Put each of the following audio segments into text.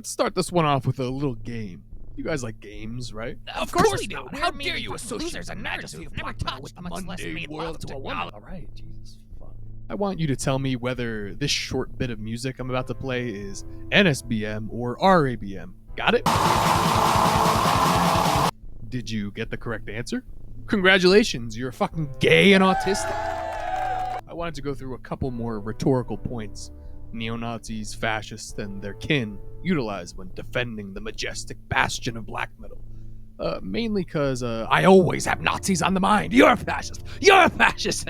let's start this one off with a little game. You guys like games, right? Of course we do. How dare you associate the majesty of black metal with the much less made love to a woman? All right, Jesus fuck. I want you to tell me whether this short bit of music I'm about to play is NSBM or RABM. Got it? Did you get the correct answer? Congratulations, you're fucking gay and autistic. I wanted to go through a couple more rhetorical points neo-Nazis, fascists, and their kin utilize when defending the majestic bastion of black metal. Mainly because I always have Nazis on the mind. You're a fascist. You're a fascist.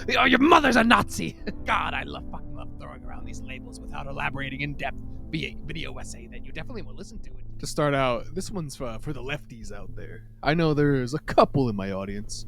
Your mother's a Nazi. God, I fucking love throwing around these labels without elaborating in depth via video essay that you definitely will listen to. To start out, this one's for the lefties out there. I know there's a couple in my audience.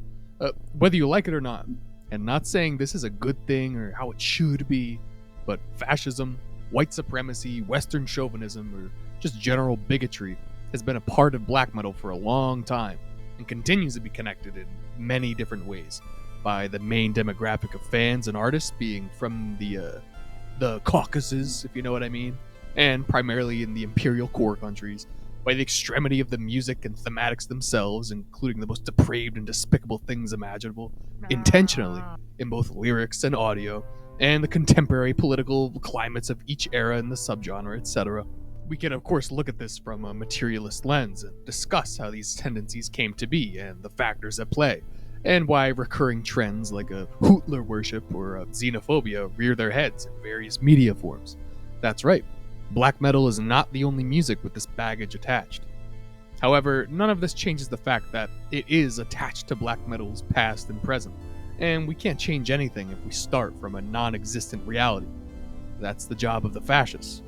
Whether you like it or not, and not saying this is a good thing or how it should be, but fascism, white supremacy, Western chauvinism, or just general bigotry has been a part of black metal for a long time and continues to be connected in many different ways by the main demographic of fans and artists being from the Caucasus, if you know what I mean, and primarily in the imperial core countries, by the extremity of the music and thematics themselves, including the most depraved and despicable things imaginable, intentionally, in both lyrics and audio, and the contemporary political climates of each era and the subgenre, etc. We can of course look at this from a materialist lens and discuss how these tendencies came to be and the factors at play, and why recurring trends like a Hootler worship or a xenophobia rear their heads in various media forms. That's right, black metal is not the only music with this baggage attached. However, none of this changes the fact that it is attached to black metal's past and present, and we can't change anything if we start from a non-existent reality. That's the job of the fascists.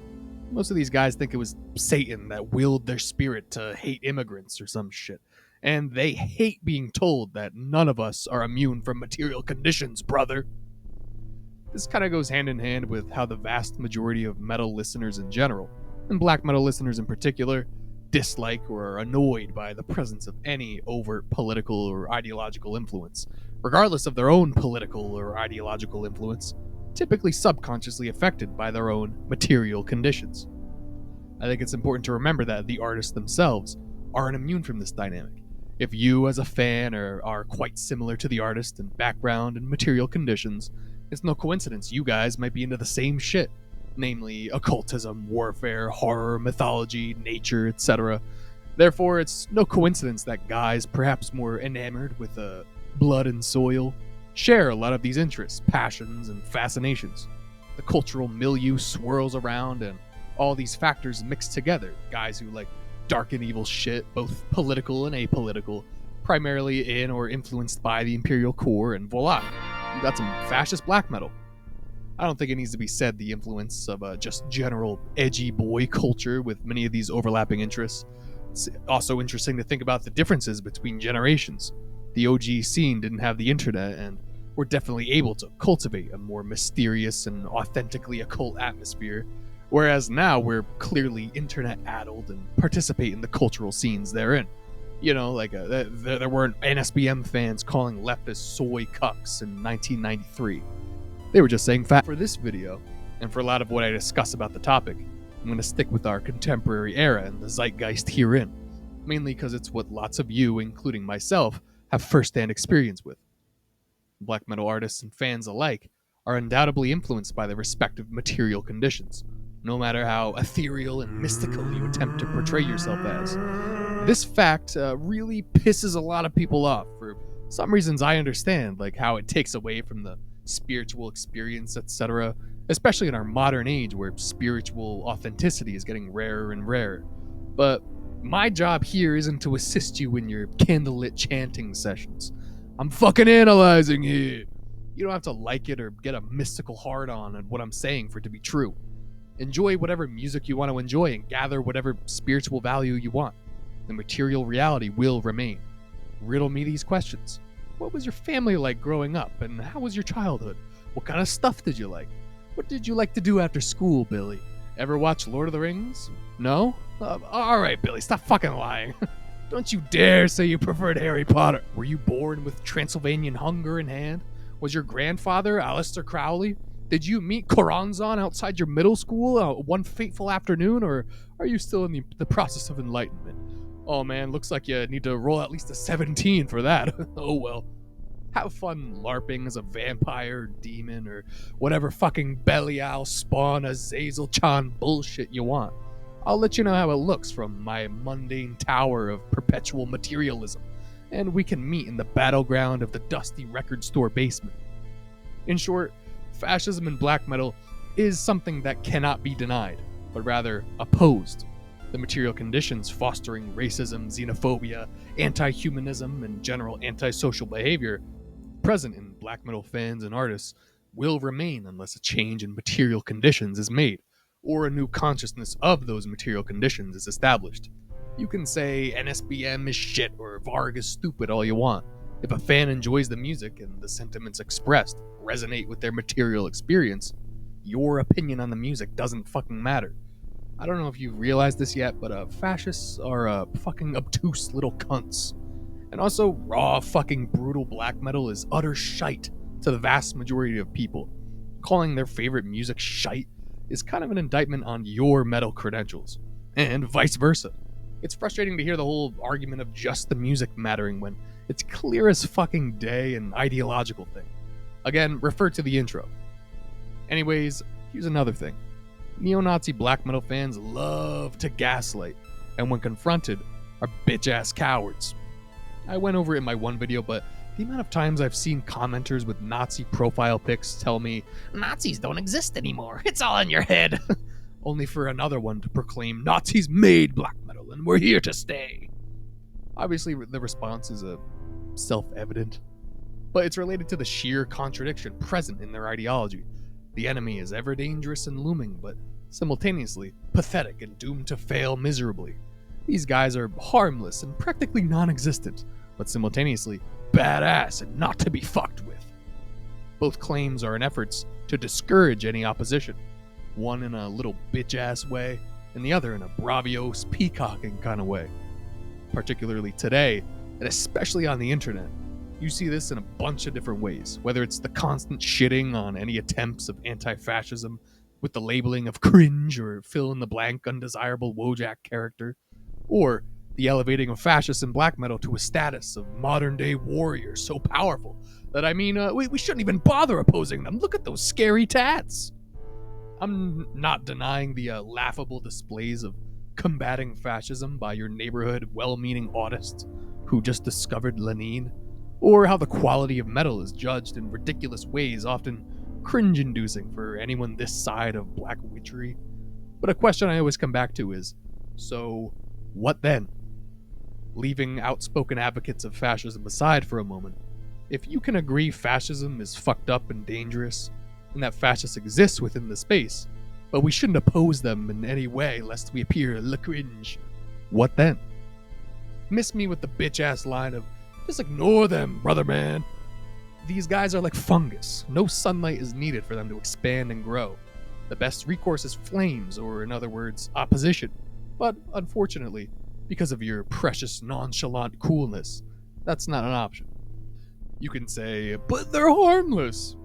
Most of these guys think it was Satan that willed their spirit to hate immigrants or some shit, and they hate being told that none of us are immune from material conditions, brother. This kind of goes hand in hand with how the vast majority of metal listeners in general, and black metal listeners in particular, dislike or are annoyed by the presence of any overt political or ideological influence, regardless of their own political or ideological influence, typically subconsciously affected by their own material conditions. I think it's important to remember that the artists themselves aren't immune from this dynamic. If you as a fan are quite similar to the artist in background and material conditions, it's no coincidence you guys might be into the same shit, namely occultism, warfare, horror, mythology, nature, etc. Therefore, it's no coincidence that guys perhaps more enamored with blood and soil share a lot of these interests, passions, and fascinations. The cultural milieu swirls around and all these factors mix together. Guys who like dark and evil shit, both political and apolitical, primarily in or influenced by the imperial core, and voila, you got some fascist black metal. I don't think it needs to be said the influence of just general edgy boy culture with many of these overlapping interests. It's also interesting to think about the differences between generations. The OG scene didn't have the internet and were definitely able to cultivate a more mysterious and authentically occult atmosphere, whereas now we're clearly internet-addled and participate in the cultural scenes therein. You know, like there weren't NSBM fans calling leftists soy cucks in 1993. They were just saying fat. For this video, and for a lot of what I discuss about the topic, I'm going to stick with our contemporary era and the zeitgeist herein, mainly because it's what lots of you, including myself, have first-hand experience with. Black metal artists and fans alike are undoubtedly influenced by their respective material conditions, no matter how ethereal and mystical you attempt to portray yourself as. This fact really pisses a lot of people off for some reasons I understand, like how it takes away from the spiritual experience, etc., especially in our modern age where spiritual authenticity is getting rarer and rarer. But my job here isn't to assist you in your candlelit chanting sessions. I'm fucking analyzing here. You don't have to like it or get a mystical hard-on at what I'm saying for it to be true. Enjoy whatever music you want to enjoy and gather whatever spiritual value you want. The material reality will remain. Riddle me these questions. What was your family like growing up, and how was your childhood? What kind of stuff did you like? What did you like to do after school, Billy? Ever watch Lord of the Rings? No? Alright, Billy, stop fucking lying. Don't you dare say you preferred Harry Potter. Were you born with Transylvanian hunger in hand? Was your grandfather, Aleister Crowley, Did you meet Coranzon outside your middle school one fateful afternoon, or are you still in the process of enlightenment? Oh man, looks like you need to roll at least a 17 for that. Oh well. Have fun LARPing as a vampire, demon, or whatever fucking Belial, Spawn, Azazel Chan bullshit you want. I'll let you know how it looks from my mundane tower of perpetual materialism, and we can meet in the battleground of the dusty record store basement. In short, fascism and black metal is something that cannot be denied, but rather opposed. The material conditions fostering racism, xenophobia, anti-humanism, and general antisocial behavior present in black metal fans and artists will remain unless a change in material conditions is made, or a new consciousness of those material conditions is established. You can say NSBM is shit or Varg is stupid all you want. If a fan enjoys the music and the sentiments expressed resonate with their material experience, your opinion on the music doesn't fucking matter. I don't know if you've realized this yet, but fascists are fucking obtuse little cunts. And also, raw fucking brutal black metal is utter shite to the vast majority of people. Calling their favorite music shite is kind of an indictment on your metal credentials, and vice versa. It's frustrating to hear the whole argument of just the music mattering when it's clear as fucking day an ideological thing. Again, refer to the intro. Anyways, here's another thing. Neo-Nazi black metal fans love to gaslight, and when confronted, are bitch-ass cowards. I went over it in my one video, but the amount of times I've seen commenters with Nazi profile pics tell me, Nazis don't exist anymore. It's all in your head. only for another one to proclaim Nazis made black metal and we're here to stay. Obviously, the response is self-evident, but it's related to the sheer contradiction present in their ideology. The enemy is ever dangerous and looming, but simultaneously pathetic and doomed to fail miserably. These guys are harmless and practically non-existent, but simultaneously badass and not to be fucked with. Both claims are in efforts to discourage any opposition, one in a little bitch-ass way, and the other in a braviose, peacocking kind of way. Particularly today, and especially on the internet, you see this in a bunch of different ways, whether it's the constant shitting on any attempts of anti-fascism with the labeling of cringe or fill-in-the-blank undesirable Wojak character, or the elevating of fascists and black metal to a status of modern-day warriors so powerful that, we shouldn't even bother opposing them. Look at those scary tats. I'm not denying the laughable displays of combating fascism by your neighborhood well-meaning autists who just discovered Lenin, or how the quality of metal is judged in ridiculous ways, often cringe-inducing for anyone this side of black witchery. But a question I always come back to is, so what then? Leaving outspoken advocates of fascism aside for a moment, if you can agree fascism is fucked up and dangerous, and that fascists exist within the space, but we shouldn't oppose them in any way lest we appear le cringe, what then? Miss me with the bitch-ass line of, just ignore them, brother man. These guys are like fungus. No sunlight is needed for them to expand and grow. The best recourse is flames, or in other words, opposition. But unfortunately, because of your precious nonchalant coolness, that's not an option. You can say, but they're harmless.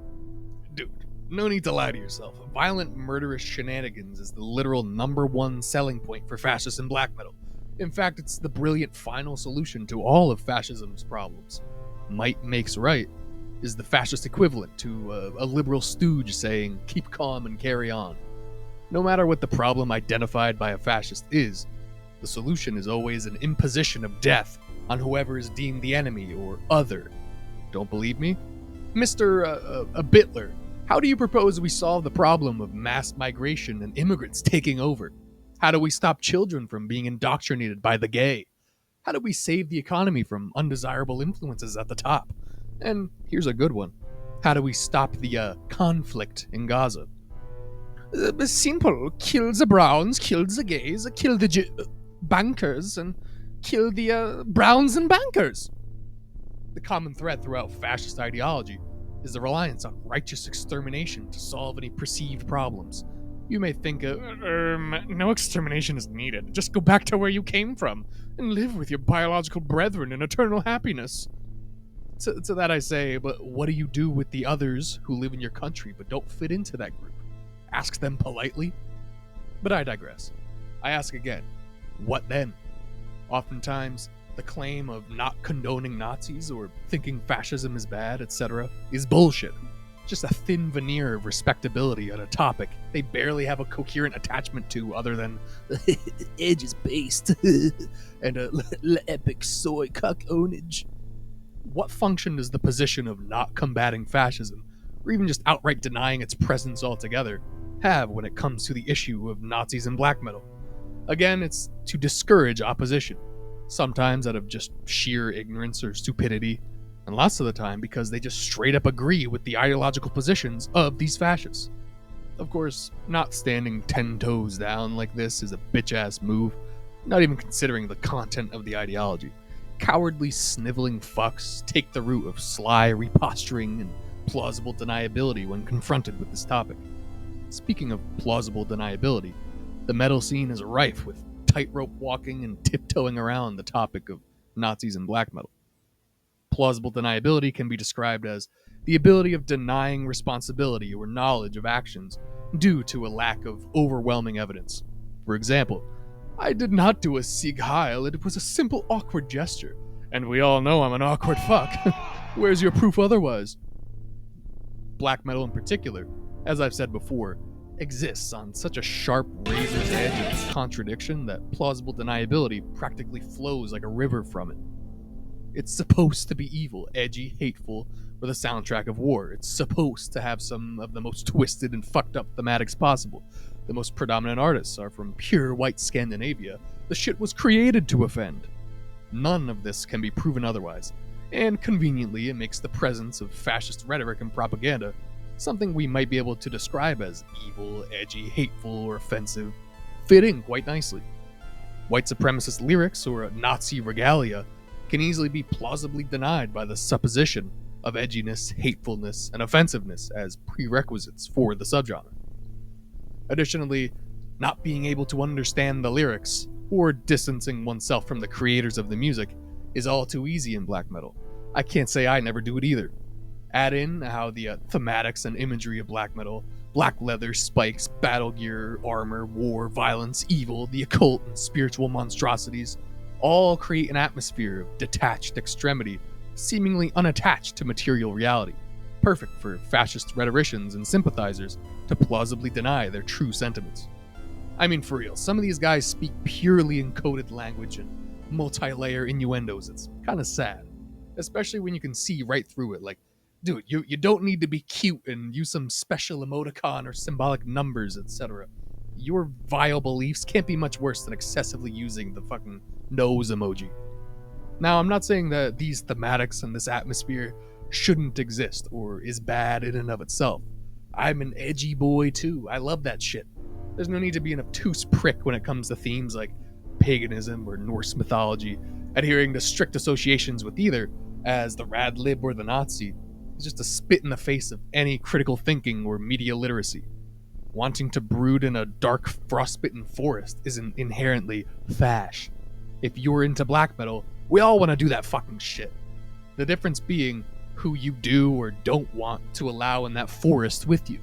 Dude, no need to lie to yourself. Violent, murderous shenanigans is the literal #1 selling point for fascists and black metal. In fact, it's the brilliant final solution to all of fascism's problems. Might makes right is the fascist equivalent to a liberal stooge saying, keep calm and carry on. No matter what the problem identified by a fascist is, the solution is always an imposition of death on whoever is deemed the enemy or other. Don't believe me? Mr. Bitler, how do you propose we solve the problem of mass migration and immigrants taking over? How do we stop children from being indoctrinated by the gay? How do we save the economy from undesirable influences at the top? And here's a good one. How do we stop the conflict in Gaza? Simple. Kill the Browns, kill the gays, kill the bankers, and kill the Browns and bankers. The common thread throughout fascist ideology is the reliance on righteous extermination to solve any perceived problems. You may think, no extermination is needed. Just go back to where you came from and live with your biological brethren in eternal happiness. To that I say, but what do you do with the others who live in your country but don't fit into that group? Ask them politely? But I digress. I ask again, what then? Oftentimes, the claim of not condoning Nazis or thinking fascism is bad, etc., is bullshit. Just a thin veneer of respectability on a topic they barely have a coherent attachment to other than edge is based and epic soy cuck ownage. What function does the position of not combating fascism, or even just outright denying its presence altogether, have when it comes to the issue of Nazis and black metal? Again, it's to discourage opposition, sometimes out of just sheer ignorance or stupidity, and lots of the time because they just straight up agree with the ideological positions of these fascists. Of course, not standing 10 toes down like this is a bitch ass move, not even considering the content of the ideology. Cowardly, sniveling fucks take the route of sly reposturing and plausible deniability when confronted with this topic. Speaking of plausible deniability, the metal scene is rife with tightrope walking and tiptoeing around the topic of Nazis and black metal. Plausible deniability can be described as the ability of denying responsibility or knowledge of actions due to a lack of overwhelming evidence. For example, I did not do a Sieg Heil, it was a simple awkward gesture. And we all know I'm an awkward fuck. Where's your proof otherwise? Black metal in particular, as I've said before, exists on such a sharp razor's edge of contradiction that plausible deniability practically flows like a river from it. It's supposed to be evil, edgy, hateful, or the soundtrack of war. It's supposed to have some of the most twisted and fucked up thematics possible. The most predominant artists are from pure white Scandinavia. The shit was created to offend. None of this can be proven otherwise, and conveniently it makes the presence of fascist rhetoric and propaganda something we might be able to describe as evil, edgy, hateful, or offensive fit in quite nicely. White supremacist lyrics or a Nazi regalia can easily be plausibly denied by the supposition of edginess, hatefulness, and offensiveness as prerequisites for the subgenre. Additionally, not being able to understand the lyrics or distancing oneself from the creators of the music is all too easy in black metal. I can't say I never do it either. Add in how the thematics and imagery of black metal, black leather, spikes, battle gear, armor, war, violence, evil, the occult, and spiritual monstrosities all create an atmosphere of detached extremity, seemingly unattached to material reality, perfect for fascist rhetoricians and sympathizers to plausibly deny their true sentiments. I mean, for real, some of these guys speak purely encoded language and multi-layer innuendos. It's kind of sad, especially when you can see right through it. Like, dude, you don't need to be cute and use some special emoticon or symbolic numbers, etc. Your vile beliefs can't be much worse than excessively using the fucking nose emoji. Now, I'm not saying that these thematics and this atmosphere shouldn't exist or is bad in and of itself. I'm an edgy boy too. I love that shit. There's no need to be an obtuse prick when it comes to themes like paganism or Norse mythology, adhering to strict associations with either, as the rad lib or the Nazi, is just a spit in the face of any critical thinking or media literacy. Wanting to brood in a dark, frostbitten forest isn't inherently fash. If you're into black metal, we all want to do that fucking shit. The difference being who you do or don't want to allow in that forest with you.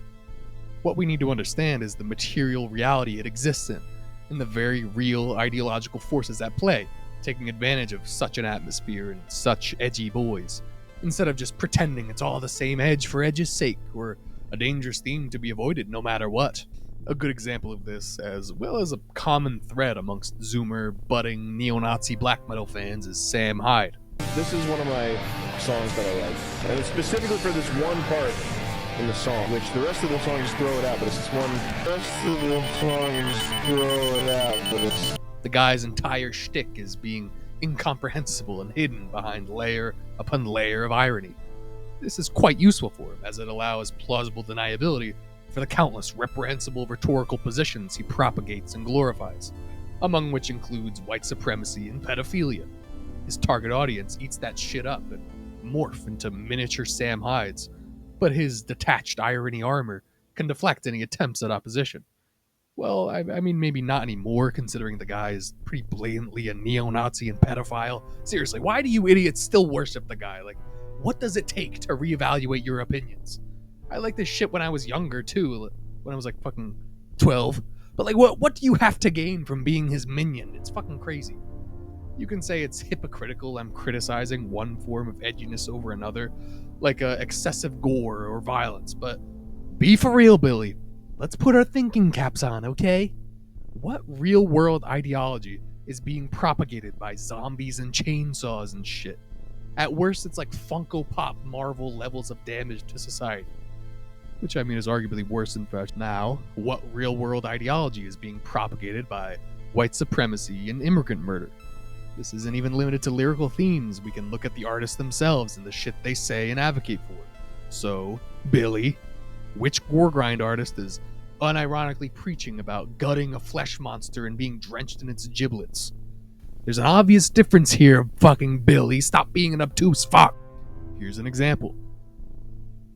What we need to understand is the material reality it exists in, and the very real ideological forces at play, taking advantage of such an atmosphere and such edgy boys, instead of just pretending it's all the same edge for edge's sake, or a dangerous theme to be avoided no matter what. A good example of this, as well as a common thread amongst Zoomer, budding, neo-Nazi black metal fans, is Sam Hyde. This is one of my songs that I like, and it's specifically for this one part in the song, which the rest of the song just throw it out, but it's this one. The rest of the song just throw it out, but it's... The guy's entire shtick is being incomprehensible and hidden behind layer upon layer of irony. This is quite useful for him, as it allows plausible deniability for the countless reprehensible rhetorical positions he propagates and glorifies, among which includes white supremacy and pedophilia. His target audience eats that shit up and morph into miniature Sam Hydes, but his detached irony armor can deflect any attempts at opposition. Well, I mean, maybe not anymore, considering the guy is pretty blatantly a neo-Nazi and pedophile. Seriously, why do you idiots still worship the guy? Like, what does it take to reevaluate your opinions? I like this shit when I was younger too, when I was like fucking 12. But like, what do you have to gain from being his minion? It's fucking crazy. You can say it's hypocritical I'm criticizing one form of edginess over another, like excessive gore or violence, but be for real, Billy. Let's put our thinking caps on, okay? What real-world ideology is being propagated by zombies and chainsaws and shit? At worst, it's like Funko Pop Marvel levels of damage to society. Which, I mean, is arguably worse than fascism. Now, what real-world ideology is being propagated by white supremacy and immigrant murder? This isn't even limited to lyrical themes. We can look at the artists themselves and the shit they say and advocate for. So, Billy, which gore grind artist is unironically preaching about gutting a flesh monster and being drenched in its giblets? There's an obvious difference here, fucking Billy. Stop being an obtuse fuck. Here's an example.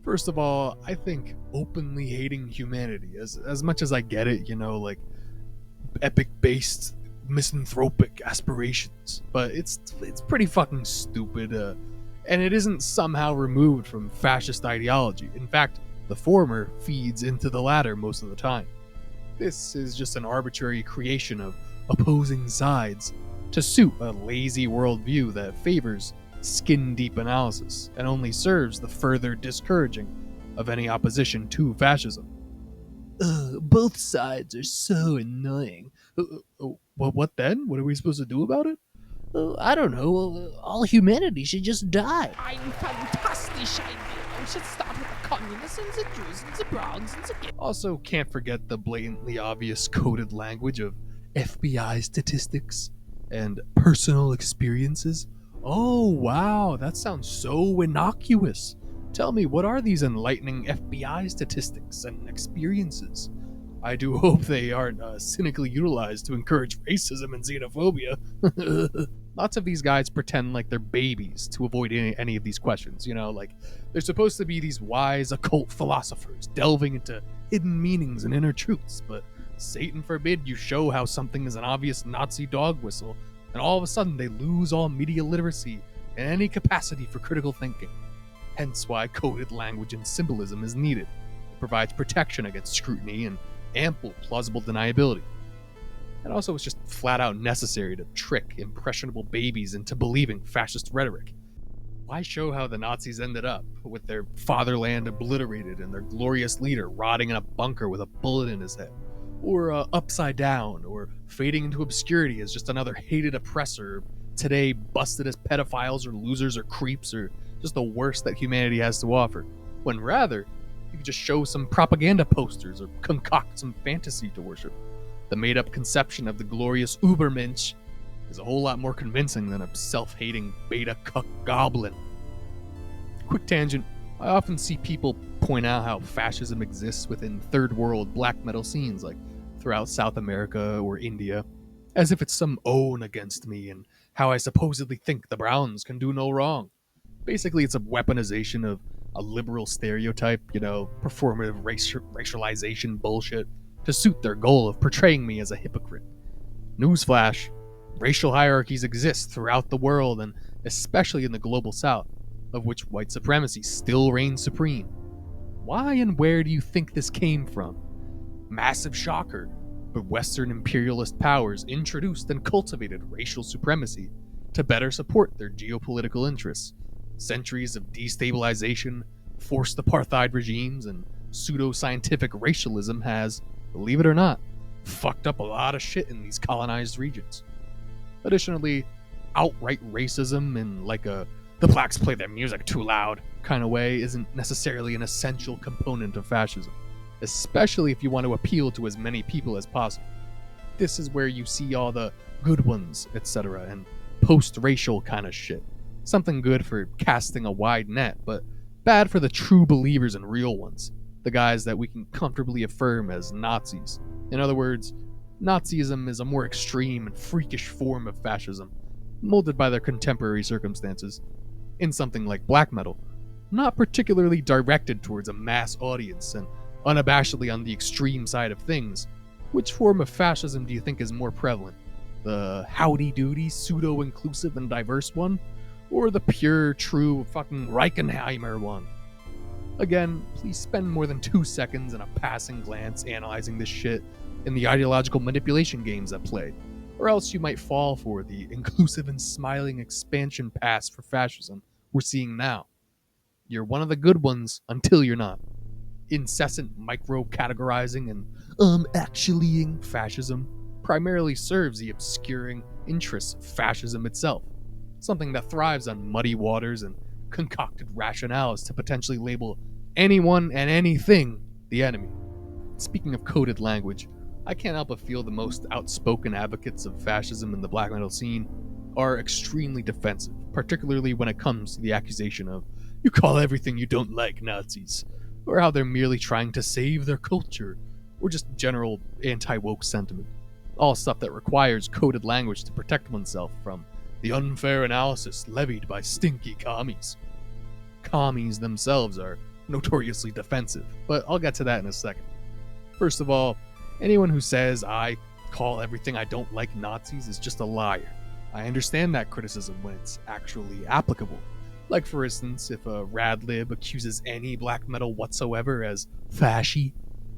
First of all, I think openly hating humanity, as much as I get it, you know, like epic-based misanthropic aspirations, but it's pretty fucking stupid, and it isn't somehow removed from fascist ideology. In fact, the former feeds into the latter most of the time. This is just an arbitrary creation of opposing sides to suit a lazy worldview that favors skin-deep analysis and only serves the further discouraging of any opposition to fascism. Both sides are so annoying. What then? What are we supposed to do about it? I don't know. All humanity should just die. Ein fantastische Idee. We should start with the communists and the Jews and the Browns and the gays. Also, can't forget the blatantly obvious coded language of FBI statistics and personal experiences. Oh, wow, that sounds so innocuous. Tell me, what are these enlightening FBI statistics and experiences? I do hope they aren't cynically utilized to encourage racism and xenophobia. Lots of these guys pretend like they're babies to avoid any of these questions, you know, like they're supposed to be these wise occult philosophers delving into hidden meanings and inner truths, but Satan forbid you show how something is an obvious Nazi dog whistle, and all of a sudden they lose all media literacy and any capacity for critical thinking. Hence why coded language and symbolism is needed. It provides protection against scrutiny and ample plausible deniability. And also it's just flat out necessary to trick impressionable babies into believing fascist rhetoric. Why show how the Nazis ended up, with their fatherland obliterated and their glorious leader rotting in a bunker with a bullet in his head? Or upside down, or fading into obscurity as just another hated oppressor, today busted as pedophiles or losers or creeps or just the worst that humanity has to offer, when rather, you could just show some propaganda posters or concoct some fantasy to worship. The made-up conception of the glorious Ubermensch is a whole lot more convincing than a self-hating beta-cuck goblin. Quick tangent, I often see people point out how fascism exists within third world black metal scenes like throughout South America or India, as if it's some own against me and how I supposedly think the Browns can do no wrong. Basically, it's a weaponization of a liberal stereotype, you know, performative racialization bullshit to suit their goal of portraying me as a hypocrite. Newsflash, racial hierarchies exist throughout the world and especially in the global south, of which white supremacy still reigns supreme. Why and where do you think this came from? Massive shocker, but Western imperialist powers introduced and cultivated racial supremacy to better support their geopolitical interests. Centuries of destabilization, forced apartheid regimes, and pseudo-scientific racialism has, believe it or not, fucked up a lot of shit in these colonized regions. Additionally, outright racism in like the blacks play their music too loud kind of way isn't necessarily an essential component of fascism, especially if you want to appeal to as many people as possible. This is where you see all the good ones, etc., and post-racial kind of shit. Something good for casting a wide net, but bad for the true believers and real ones, the guys that we can comfortably affirm as Nazis. In other words, Nazism is a more extreme and freakish form of fascism, molded by their contemporary circumstances, in something like black metal, not particularly directed towards a mass audience and unabashedly on the extreme side of things. Which form of fascism do you think is more prevalent? The howdy-doody, pseudo-inclusive and diverse one? or the pure, true fucking Reichenheimer one? Again, please spend more than 2 seconds in a passing glance analyzing this shit in the ideological manipulation games at play, or else you might fall for the inclusive and smiling expansion pass for fascism we're seeing now. You're one of the good ones until you're not. Incessant micro-categorizing and actuallying fascism primarily serves the obscuring interests of fascism itself, something that thrives on muddy waters and concocted rationales to potentially label anyone and anything the enemy. Speaking of coded language, I can't help but feel the most outspoken advocates of fascism in the black metal scene are extremely defensive, particularly when it comes to the accusation of, you call everything you don't like Nazis, or how they're merely trying to save their culture, or just general anti-woke sentiment. All stuff that requires coded language to protect oneself from the unfair analysis levied by stinky commies. Commies themselves are notoriously defensive, but I'll get to that in a second. First of all, anyone who says I call everything I don't like Nazis is just a liar. I understand that criticism when it's actually applicable. Like, for instance, if a radlib accuses any black metal whatsoever as fasci,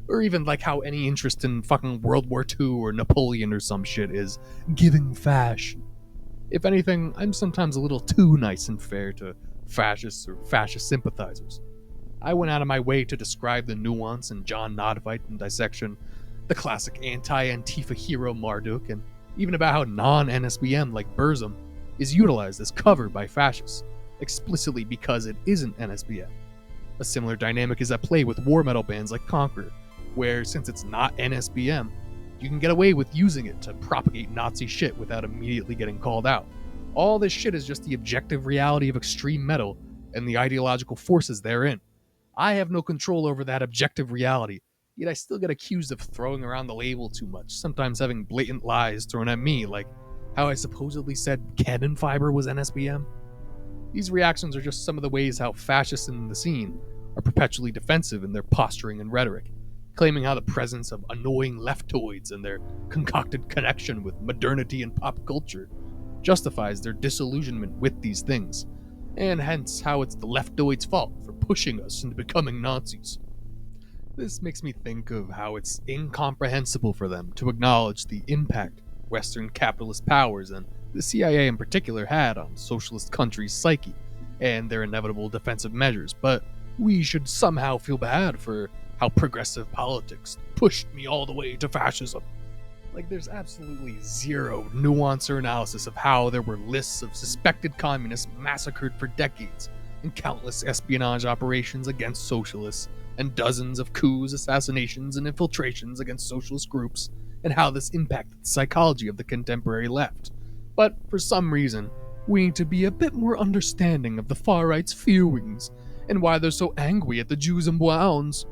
or even like how any interest in fucking World War II or Napoleon or some shit is giving fash. If anything, I'm sometimes a little too nice and fair to fascists or fascist sympathizers. I went out of my way to describe the nuance in John Nodvite in Dissection, the classic anti-Antifa hero Marduk, and even about how non-NSBM like Burzum is utilized as cover by fascists, explicitly because it isn't NSBM. A similar dynamic is at play with war metal bands like Conqueror, where since it's not NSBM, you can get away with using it to propagate Nazi shit without immediately getting called out. All this shit is just the objective reality of extreme metal and the ideological forces therein. I have no control over that objective reality, yet I still get accused of throwing around the label too much, sometimes having blatant lies thrown at me, like how I supposedly said cannon fiber was NSBM. These reactions are just some of the ways how fascists in the scene are perpetually defensive in their posturing and rhetoric, claiming how the presence of annoying leftoids and their concocted connection with modernity and pop culture justifies their disillusionment with these things, and hence how it's the leftoids' fault for pushing us into becoming Nazis. This makes me think of how it's incomprehensible for them to acknowledge the impact Western capitalist powers and the CIA in particular had on socialist countries' psyche and their inevitable defensive measures, but we should somehow feel bad for how progressive politics pushed me all the way to fascism. Like, there's absolutely zero nuance or analysis of how there were lists of suspected communists massacred for decades, and countless espionage operations against socialists, and dozens of coups, assassinations, and infiltrations against socialist groups, and how this impacted the psychology of the contemporary left. But for some reason, we need to be a bit more understanding of the far right's feelings, and why they're so angry at the Jews and Browns.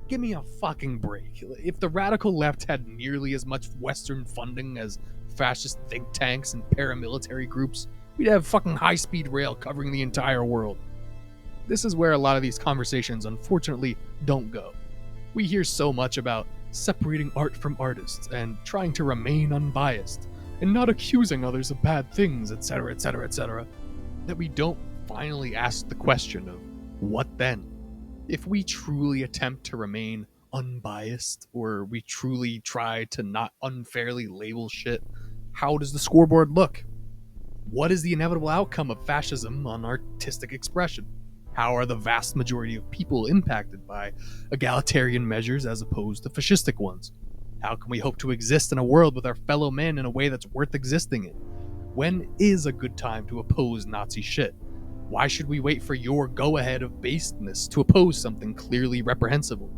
Give me a fucking break. If the radical left had nearly as much Western funding as fascist think tanks and paramilitary groups, we'd have fucking high-speed rail covering the entire world. This is where a lot of these conversations unfortunately don't go. We hear so much about separating art from artists and trying to remain unbiased and not accusing others of bad things, etc., etc., etc., that we don't finally ask the question of what then? If we truly attempt to remain unbiased, or we truly try to not unfairly label shit, how does the scoreboard look? What is the inevitable outcome of fascism on artistic expression? How are the vast majority of people impacted by egalitarian measures as opposed to fascistic ones? How can we hope to exist in a world with our fellow men in a way that's worth existing in? When is a good time to oppose Nazi shit? Why should we wait for your go-ahead of based-ness to oppose something clearly reprehensible?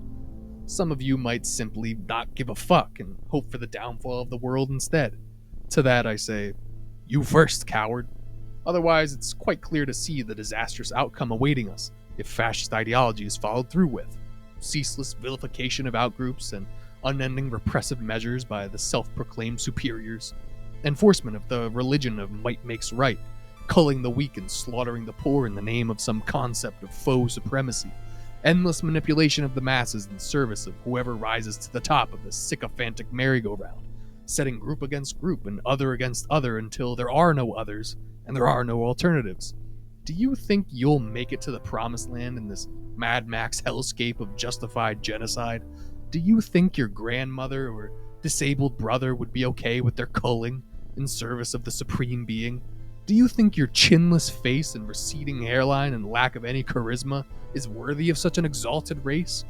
Some of you might simply not give a fuck and hope for the downfall of the world instead. To that I say, you first, coward. Otherwise, it's quite clear to see the disastrous outcome awaiting us if fascist ideology is followed through with. Ceaseless vilification of outgroups and unending repressive measures by the self-proclaimed superiors. Enforcement of the religion of might makes right, culling the weak and slaughtering the poor in the name of some concept of faux supremacy. Endless manipulation of the masses in service of whoever rises to the top of the sycophantic merry-go-round. setting group against group and other against other until there are no others and there are no alternatives. Do you think you'll make it to the promised land in this Mad Max hellscape of justified genocide? Do you think your grandmother or disabled brother would be okay with their culling in service of the supreme being? Do you think your chinless face and receding hairline and lack of any charisma is worthy of such an exalted race?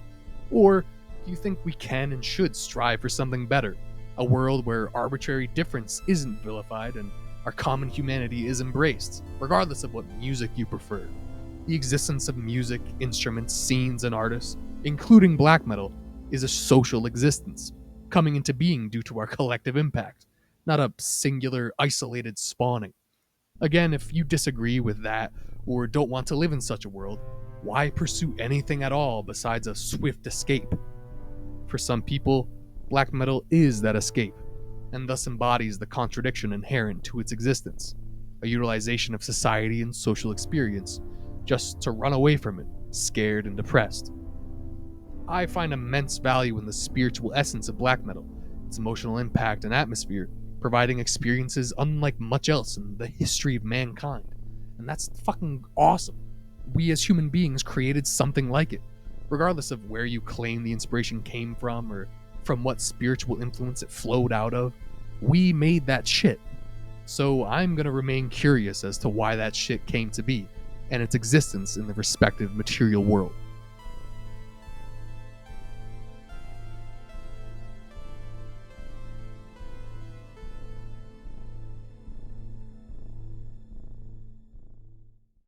Or do you think we can and should strive for something better? A world where arbitrary difference isn't vilified and our common humanity is embraced, regardless of what music you prefer. The existence of music, instruments, scenes, and artists, including black metal, is a social existence, coming into being due to our collective impact, not a singular, isolated spawning. Again, if you disagree with that or don't want to live in such a world, why pursue anything at all besides a swift escape? For some people, black metal is that escape, and thus embodies the contradiction inherent to its existence, a utilization of society and social experience, just to run away from it, scared and depressed. I find immense value in the spiritual essence of black metal, its emotional impact and atmosphere, providing experiences unlike much else in the history of mankind. And that's fucking awesome. We as human beings created something like it, regardless of where you claim the inspiration came from or from what spiritual influence it flowed out of. We made that shit. So I'm gonna remain curious as to why that shit came to be and its existence in the respective material world.